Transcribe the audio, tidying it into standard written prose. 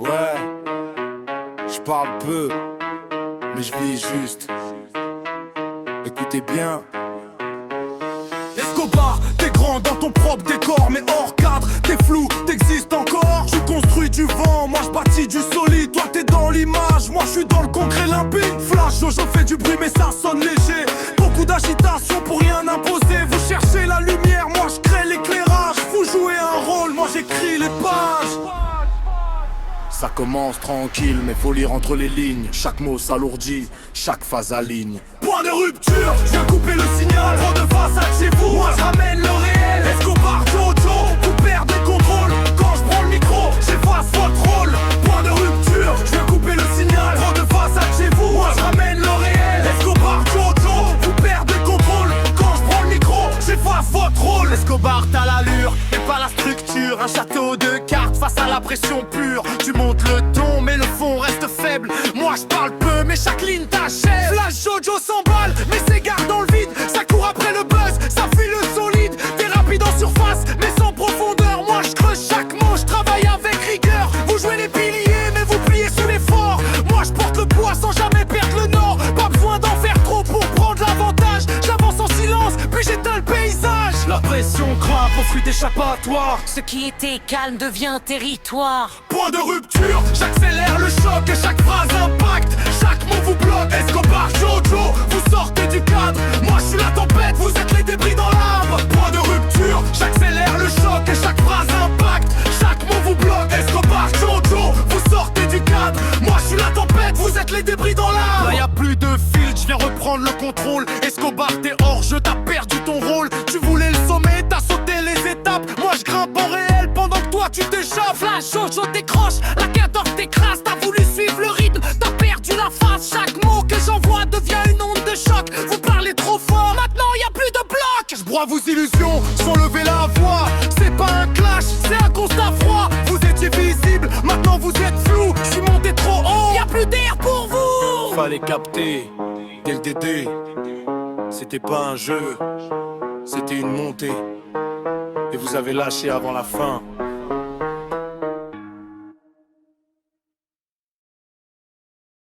Ouais, je parle peu, mais je vis juste. Écoutez bien. Escobar, t'es grand dans ton propre décor, mais hors cadre, t'es flou, t'existes encore. Je construis du vent, moi je bâtis du solide. Toi t'es dans l'image, moi je suis dans le concret limpide. Flash, Jojo fait du bruit mais ça sonne léger. Beaucoup d'agitation pour rien imposer. Vous cherchez la lumière, moi je crée l'éclairage. Vous jouez un rôle, moi j'écris les pages. Ça commence tranquille, mais faut lire entre les lignes. Chaque mot s'alourdit, chaque phase aligne. Point de rupture, je viens couper le signal. Trop de façade chez vous, moi je ramène le réel. Escobar, Jojo, vous perdez le contrôle. Quand je prends le micro, j'efface votre rôle. Point de rupture, je viens couper le signal. Trop de façade chez vous, moi je ramène le réel. Escobar, Jojo, vous perdez le contrôle. Quand je prends le micro, j'efface votre rôle. Escobar, t'as l'allure et pas la structure. Un château de cartes face à la pression pure. Tu montes le ton mais le fond reste faible. Moi je parle peu mais chaque ligne t'achève. Flash Jojo s'emballe mais s'égare dans le vide. Ça court après le buzz, ça fuit le solide. T'es rapide en surface mais sans profondeur. Moi je creuse chaque mot, je travaille avec rigueur. Vous jouez les piliers mais vous pliez sous l'effort. Moi je porte le poids sans jamais perdre le nord. Pas besoin d'en faire trop pour prendre l'avantage. J'avance en silence puis j'éteins le paysage. La pression grimpe au fruit d'échappatoire. Ce qui était calme devient territoire. Point de rupture, j'accélère le choc et chaque phrase impacte. Chaque mot vous bloque. Escobar, Jojo, vous sortez du cadre. Moi je suis la tempête, vous êtes les débris dans l'arbre. Point de rupture, j'accélère le choc et chaque phrase impacte. Chaque mot vous bloque. Escobar, Jojo, vous sortez du cadre. Moi je suis la tempête, vous êtes les débris dans l'arbre. Là y a plus de filtre, je viens reprendre le contrôle. Escobar, t'es hors jeu, t'as perdu ton rôle. Tu voulais le sommet, t'as sauté les étapes. Moi je grimpe en réel pendant que toi tu t'échappes. Flash, Jojo décroche, la 14 t'écrase. T'as voulu suivre le rythme, t'as perdu la face. Chaque mot que j'envoie devient une onde de choc. Vous parlez trop fort, maintenant y a plus de bloc. Je broie vos illusions, sans lever la voix. C'est pas un clash, c'est un constat froid. Vous étiez visible, maintenant vous êtes flou. Je suis monté trop haut, Y a plus d'air pour vous. Fallait capter dès le DD. C'était pas un jeu, c'était une montée. Et vous avez lâché avant la fin.